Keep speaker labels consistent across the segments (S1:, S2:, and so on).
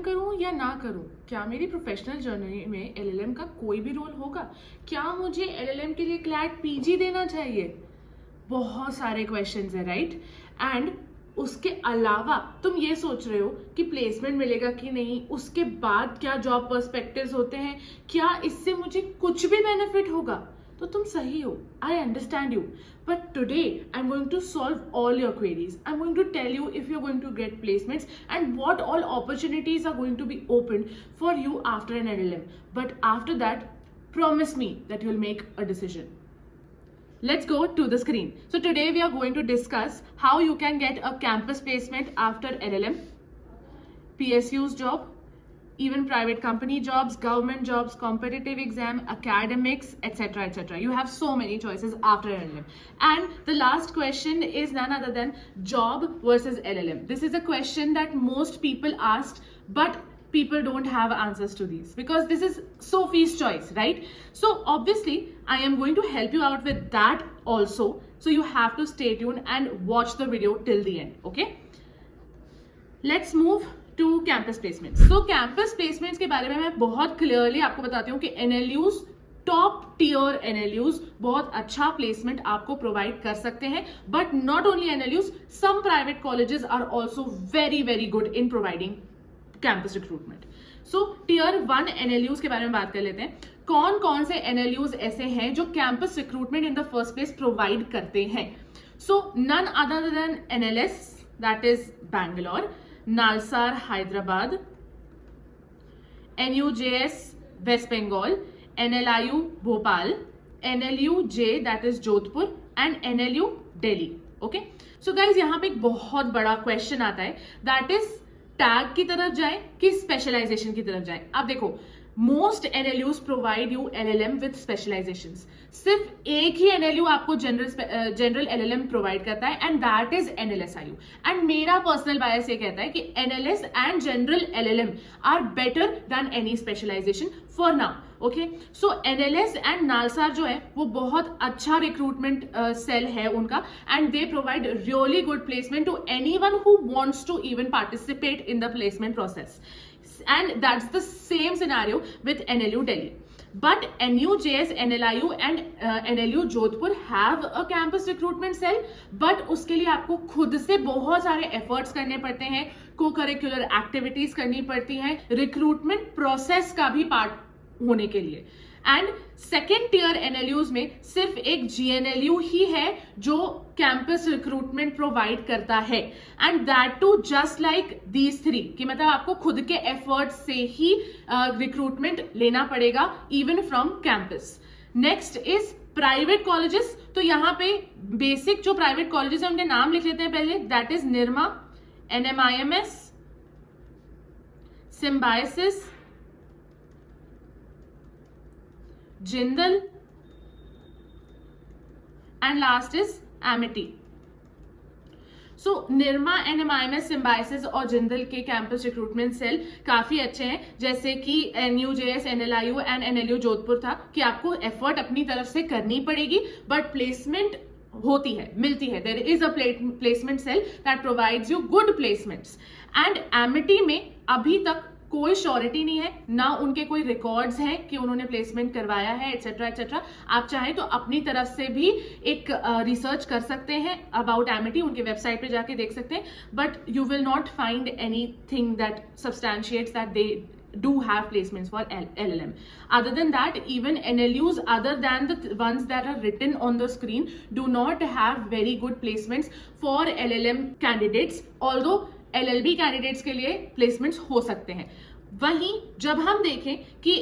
S1: करूं या ना करूं? क्या मेरी प्रोफेशनल जर्नी में LLM का कोई भी रोल होगा? क्या मुझे LLM के लिए CLAT PG देना चाहिए? बहुत सारे क्वेश्चंस है, राइट? एंड उसके अलावा तुम ये सोच रहे हो कि प्लेसमेंट मिलेगा कि नहीं, उसके बाद क्या जॉब पर्सपेक्टिव्स होते हैं, क्या इससे मुझे कुछ भी बेनिफिट होगा? तो तुम सही हो, I understand you, but today I am going to solve all your queries. I am going to tell you if you're going to get placements and what all opportunities are going to be opened for you after an LLM. But after that, promise me that you'll make a decision. Let's go to the screen. So today we are going to discuss how you can get a campus placement after LLM, PSU's job, even private company jobs, government jobs, competitive exam, academics, etc., etc. You have so many choices after LLM. And the last question is none other than job versus LLM. This is a question that most people asked, but people don't have answers to these because this is Sophie's choice, right? So obviously I am going to help you out with that also. So you have to stay tuned and watch the video till the end, okay? Let's move to campus placements. तो campus placements के बारे में मैं बहुत clearly आपको बताती हूँ कि NLUs, टॉप टियर NLUs बहुत अच्छा प्लेसमेंट आपको प्रोवाइड कर सकते हैं. But not only NLUs, some private colleges are also very very good in providing campus recruitment. So tier 1 NLUs के बारे में बात कर लेते हैं. कौन कौन से NLUs ऐसे हैं जो campus recruitment in the first place provide करते हैं? So none other than NLS, that is Bangalore, NALSAR Hyderabad, NUJS West Bengal, NLIU Bhopal, NLUJ that is Jodhpur and NLU Delhi. Okay, so guys यहाँ पे एक बहुत बड़ा क्वेश्चन आता है, दैट इज टैग की तरफ जाए कि स्पेशलाइजेशन की तरफ जाए. अब देखो, most NLUs provide you LLM with specialisations. सिर्फ एक ही NLU आपको जनरल LLM प्रोवाइड करता है and that is NLSIU. And मेरा पर्सनल बायस ये कहता है कि NLS and general LLM are better than any specialisation for now. Okay, so NLS and NALSAR जो है वो बहुत अच्छा रिक्रूटमेंट सेल है उनका, and they provide really good placement to anyone who wants to even participate in the placement process. And that's the same scenario with NLU Delhi. But NUJS, NLIU and NLU Jodhpur have a campus recruitment cell. But उसके लिए आपको खुद से बहुत सारे efforts करने पड़ते हैं, co-curricular activities करनी पड़ती हैं, recruitment process का भी part होने के लिए. एंड सेकेंड टियर NLUs में सिर्फ एक GNLU ही है जो कैंपस रिक्रूटमेंट प्रोवाइड करता है, and that too just like these 3, कि मतलब आपको खुद के एफर्ट से ही रिक्रूटमेंट लेना पड़ेगा even from campus. Next is private colleges. तो यहाँ पे बेसिक जो प्राइवेट कॉलेजेस है उनके नाम लिख लेते हैं पहले. That is Nirma, NMIMS, Symbiosis, Jindal and last is Amity. So Nirma, NMIMS, Symbiosis और जिंदल के कैंपस रिक्रूटमेंट सेल काफी अच्छे हैं, जैसे कि NUJS, NLIU and NLU Jodhpur था कि आपको एफर्ट अपनी तरफ से करनी पड़ेगी बट प्लेसमेंट होती है, मिलती है. There is a placement cell that provides you good placements. And Amity में अभी तक कोई श्योरिटी नहीं है, ना उनके कोई रिकॉर्ड्स हैं कि उन्होंने प्लेसमेंट करवाया है, एटसेट्रा एटसेट्रा. आप चाहें तो अपनी तरफ से भी एक रिसर्च कर सकते हैं अबाउट एमिटी, उनके वेबसाइट पे जाके देख सकते हैं, but you will not find anything that substantiates that they do have placements for LLM. Other than that, even NLUs other than the ones that are written on the screen do not have very good placements for LLM candidates, although LLB candidates के लिए placements हो सकते हैं. वहीं जब हम देखें कि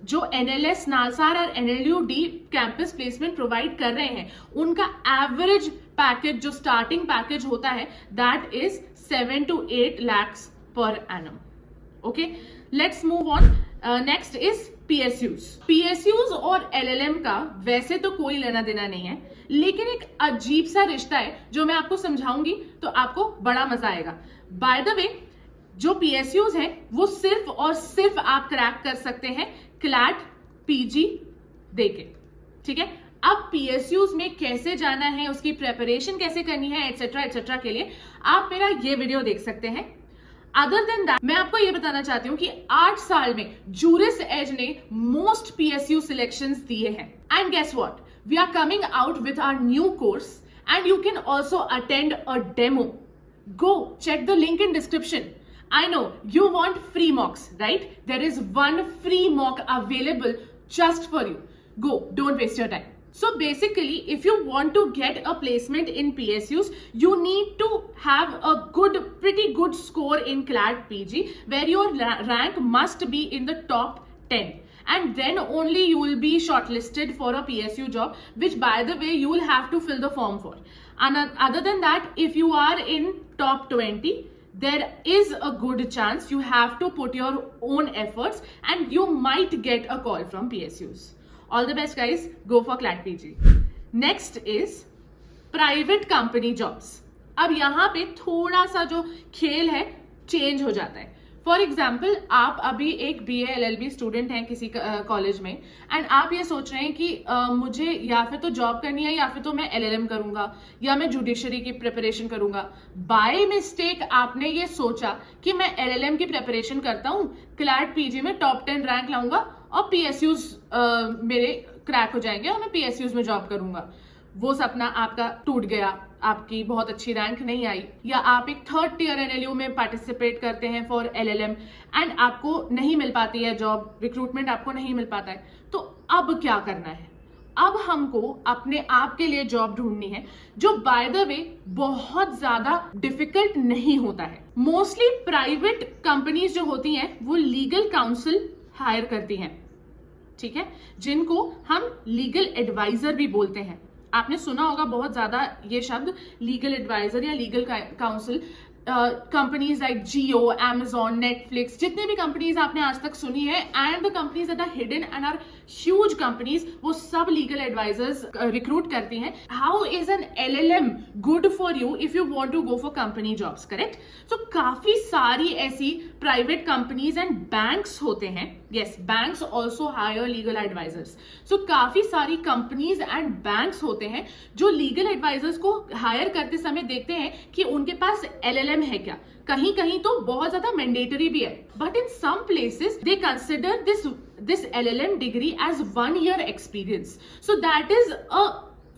S1: जो NLS, नालसार और NLUD कैंपस प्लेसमेंट प्रोवाइड कर रहे हैं, उनका एवरेज पैकेज जो स्टार्टिंग पैकेज होता है that is 7 to 8 lakhs per annum. Okay, let's move on. Next is PSUs और LLM का वैसे तो कोई लेना देना नहीं है, लेकिन एक अजीब सा रिश्ता है जो मैं आपको समझाऊंगी तो आपको बड़ा मजा आएगा. बाय द वे, जो PSUs हैं वो सिर्फ और सिर्फ आप क्रैक कर सकते हैं CLAT PG देके. ठीक है, अब PSUs में कैसे जाना है, उसकी प्रेपरेशन कैसे करनी है, एटसेट्रा एटसेट्रा के लिए आप मेरा ये वीडियो देख सकते हैं. अदर देन दैट मैं आपको ये बताना चाहती हूँ कि 8 साल में जूरिस एज ने मोस्ट PSU सिलेक्शंस दिए हैं. And guess what, we are coming out with our new course and you can also attend a demo. Go check the link in description. I know you want free mocks, right? There is one free mock available just for you. Go, don't waste your time. So basically, if you want to get a placement in PSUs, you need to have a pretty good score in CLAT PG, where your rank must be in the top 10. And then only you will be shortlisted for a PSU job, which by the way, you will have to fill the form for. And other than that, if you are in top 20, there is a good chance you have to put your own efforts and you might get a call from PSUs. All the best guys, go for CLAT PG. Next is private company jobs. अब यहाँ पे थोड़ा सा जो खेल है change हो जाता है. फॉर एग्जाम्पल, आप अभी एक BA LLB स्टूडेंट हैं किसी कॉलेज में एंड आप ये सोच रहे हैं कि मुझे या फिर तो जॉब करनी है या फिर तो मैं LLM करूंगा या मैं जुडिशरी की प्रिपरेशन करूंगा. बाय मिस्टेक आपने ये सोचा कि मैं LLM की प्रिपरेशन करता हूँ, CLAT PG में टॉप 10 रैंक लाऊंगा और PSUs मेरे क्रैक हो जाएंगे और मैं PSUs में जॉब करूंगा. वो सपना आपका टूट गया, आपकी बहुत अच्छी रैंक नहीं आई, या आप एक 3rd tier NLU में पार्टिसिपेट करते हैं फॉर LLM एंड आपको नहीं मिल पाती है जॉब, रिक्रूटमेंट आपको नहीं मिल पाता है. तो अब क्या करना है? अब हमको अपने आप के लिए जॉब ढूंढनी है, जो बाय द वे बहुत ज्यादा डिफिकल्ट नहीं होता है. मोस्टली प्राइवेट कंपनीज जो होती हैं वो लीगल काउंसिल हायर करती हैं, ठीक है, जिनको हम लीगल एडवाइजर भी बोलते हैं. आपने सुना होगा बहुत ज्यादा ये शब्द लीगल एडवाइजर या लीगल काउंसिल. कंपनीज लाइक जियो, Amazon, Netflix, जितने भी कंपनीज आपने आज तक सुनी है and the companies that are hidden and are huge companies, वो सब लीगल एडवाइजर्स रिक्रूट करती हैं. How is an LLM good for you if you want to go for company jobs, correct? So काफी सारी ऐसी प्राइवेट कंपनीज एंड बैंक्स होते हैं. Yes, banks also hire legal advisers. So काफी सारी companies and banks होते हैं जो लीगल एडवाइजर्स को हायर करते समय देखते हैं कि उनके पास LLM है क्या. कहीं कहीं तो बहुत ज्यादा मैंडेटरी भी है, but in some places they consider this LLM degree as 1 year experience. So that is a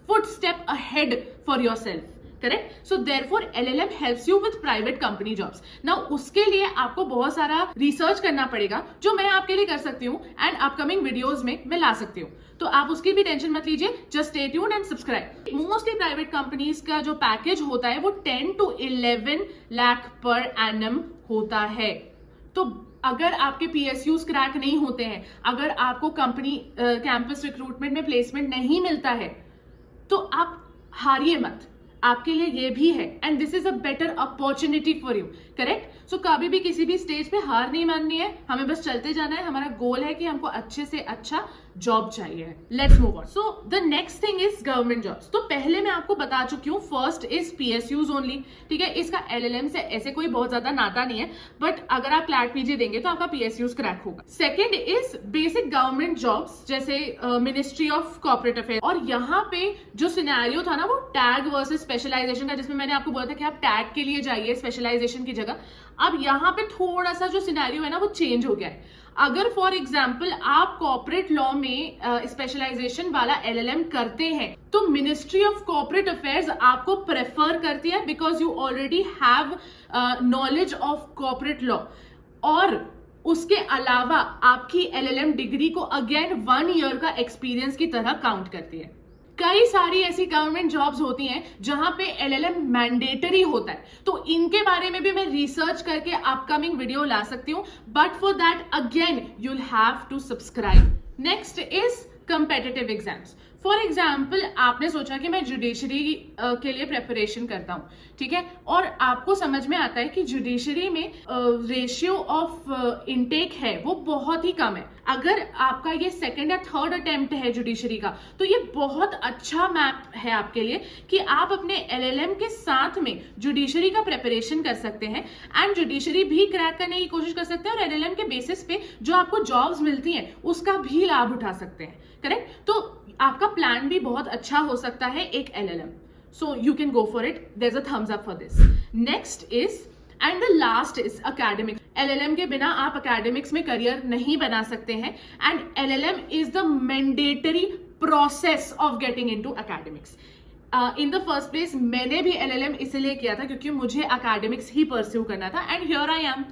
S1: footstep ahead for yourself. Correct? So therefore LLM helps you with private company jobs. Now उसके लिए आपको बहुत सारा research करना पड़ेगा, जो मैं आपके लिए कर सकती हूँ एंड अपकमिंग वीडियोज में मैं ला सकती हूँ. तो आप उसकी भी टेंशन मत लीजिए, just stay tuned and subscribe. Mostly private companies का जो पैकेज होता है वो 10 to 11 लाख पर एनम होता है. तो अगर आपके PSUs क्रैक नहीं होते हैं, अगर आपको कंपनी कैंपस रिक्रूटमेंट में प्लेसमेंट नहीं मिलता है, तो आप हारिए मत. आपके लिए ये भी है and this is a better opportunity for you, correct? So कभी भी किसी भी स्टेज पे हार नहीं माननी है, हमें बस चलते जाना है. हमारा गोल है कि हमको अच्छे से अच्छा जॉब चाहिए. Let's move on. So the next thing is government jobs. तो पहले मैं आपको बता चुकी हूँ, फर्स्ट इज PSUs ओनली, ठीक है. इसका LLM से ऐसे कोई बहुत ज्यादा नाता नहीं है, बट अगर आप CLAT PG देंगे तो आपका PSUs क्रैक होगा. Second is basic government jobs, जैसे मिनिस्ट्री ऑफ कॉर्पोरेट अफेयर. और यहाँ पे जो सिनेरियो था ना वो टैग वर्सेस स्पेशलाइजेशन का, जिसमें मैंने आपको बोला था कि आप टैग के लिए जाइए स्पेशलाइजेशन की जगह. अब यहाँ पे थोड़ा सा जो सिनेरियो है ना वो चेंज हो गया है. अगर फॉर एग्जाम्पल आप कॉर्पोरेट लॉ में स्पेशलाइजेशन वाला LLM करते हैं, तो मिनिस्ट्री ऑफ कॉर्पोरेट अफेयर्स आपको प्रेफर करती है because you already have knowledge of corporate law. और उसके अलावा आपकी LLM डिग्री को अगेन 1 ईयर का एक्सपीरियंस की तरह काउंट करती है. कई सारी ऐसी गवर्नमेंट जॉब्स होती हैं जहां पे LLM मैंडेटरी होता है, तो इनके बारे में भी मैं रिसर्च करके अपकमिंग वीडियो ला सकती हूँ, but for that again you will have to subscribe. Next is competitive exams. For example, आपने सोचा कि मैं जुडिशरी के लिए प्रेपरेशन करता हूँ, ठीक है, और आपको समझ में आता है कि जुडिशरी में रेशियो ऑफ इनटेक है वो बहुत ही कम है. अगर आपका ये 2nd या 3rd अटेम्प्ट है जुडिशरी का, तो ये बहुत अच्छा मैप है आपके लिए कि आप अपने LLM के साथ में जुडिशरी का प्रेपरेशन कर सकते हैं एंड जुडिशरी भी क्रैक करने की कोशिश कर सकते हैं, और LLM के बेसिस पे जो आपको जॉब्स मिलती हैं उसका भी लाभ उठा सकते हैं, करेक्ट? तो आपका प्लान भी बहुत अच्छा हो सकता है एक LLM. So you can go for it. There's a thumbs up for this. Next is and the last is academics. LLM के बिना आप अकेडमिक्स में करियर नहीं बना सकते हैं, and LLM is the mandatory process of getting into academics. In the first place मैंने भी LLM इसलिए किया था क्योंकि मुझे अकेडमिक्स ही परस्यू करना था, and here I am.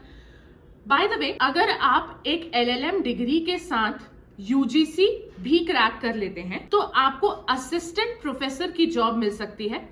S1: By the way, अगर आप एक LLM डिग्री के साथ UGC भी क्रैक कर लेते हैं तो आपको असिस्टेंट प्रोफेसर की जॉब मिल सकती है।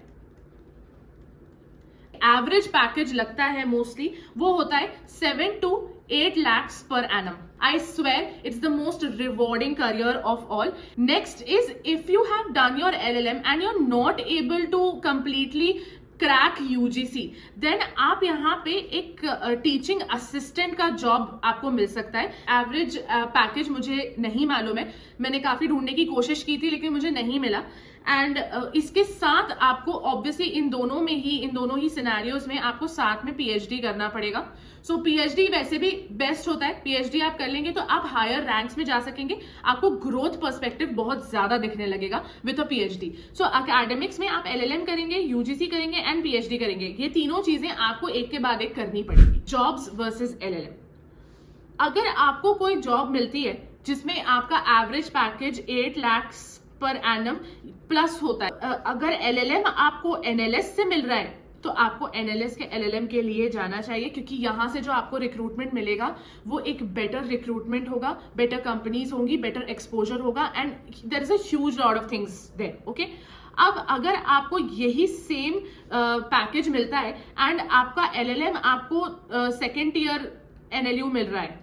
S1: एवरेज पैकेज लगता है मोस्टली वो होता है 7 to 8 lakhs per annum. I swear it's the most rewarding career of all. Next is, if you have done your LLM and you're not able to completely crack UGC, then आप यहाँ पे एक teaching assistant का job आपको मिल सकता है। Average package मुझे नहीं मालूम है, मैंने काफी ढूंढने की कोशिश की थी लेकिन मुझे नहीं मिला। एंड इसके साथ आपको ऑब्वियसली इन दोनों ही सिनेरियोज में आपको साथ में PhD करना पड़ेगा। सो PhD वैसे भी बेस्ट होता है। PhD आप कर लेंगे तो आप हायर रैंक्स में जा सकेंगे, आपको ग्रोथ पर्सपेक्टिव बहुत ज्यादा दिखने लगेगा with a PhD। So academics में आप LLM करेंगे, UGC करेंगे एंड PhD करेंगे। ये तीनों चीजें आपको एक के बाद एक करनी पड़ेगी। Jobs versus LLM। अगर आपको कोई जॉब मिलती है जिसमें आपका average package 8 lakhs per annum plus होता है, अगर LLM आपको NLS से मिल रहा है तो आपको NLS के LLM के लिए जाना चाहिए, क्योंकि यहां से जो आपको रिक्रूटमेंट मिलेगा वो एक बेटर रिक्रूटमेंट होगा, बेटर कंपनीज होंगी, बेटर एक्सपोजर होगा, and there is a huge lot of things there. Okay, अब अगर आपको यही सेम पैकेज मिलता है एंड आपका LLM आपको सेकेंड ईयर NLU मिल रहा है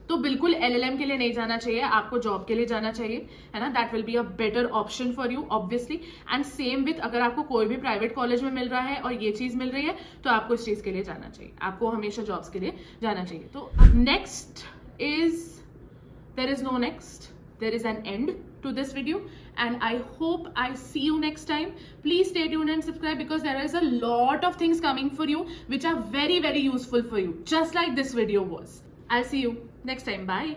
S1: तो बिल्कुल LLM के लिए नहीं जाना चाहिए, आपको जॉब के लिए जाना चाहिए, है ना। That will be a better option for you obviously. And same with, अगर आपको कोई भी प्राइवेट कॉलेज में मिल रहा है और ये चीज मिल रही है तो आपको इस चीज के लिए जाना चाहिए, आपको हमेशा जॉब्स के लिए जाना चाहिए। तो next is, there is no next, there is an end to this video, and I hope I see you next time. Please stay tuned and subscribe because there is a lot of things coming for you which are very, very useful for you, just like this video was. I'll see you next time. Bye.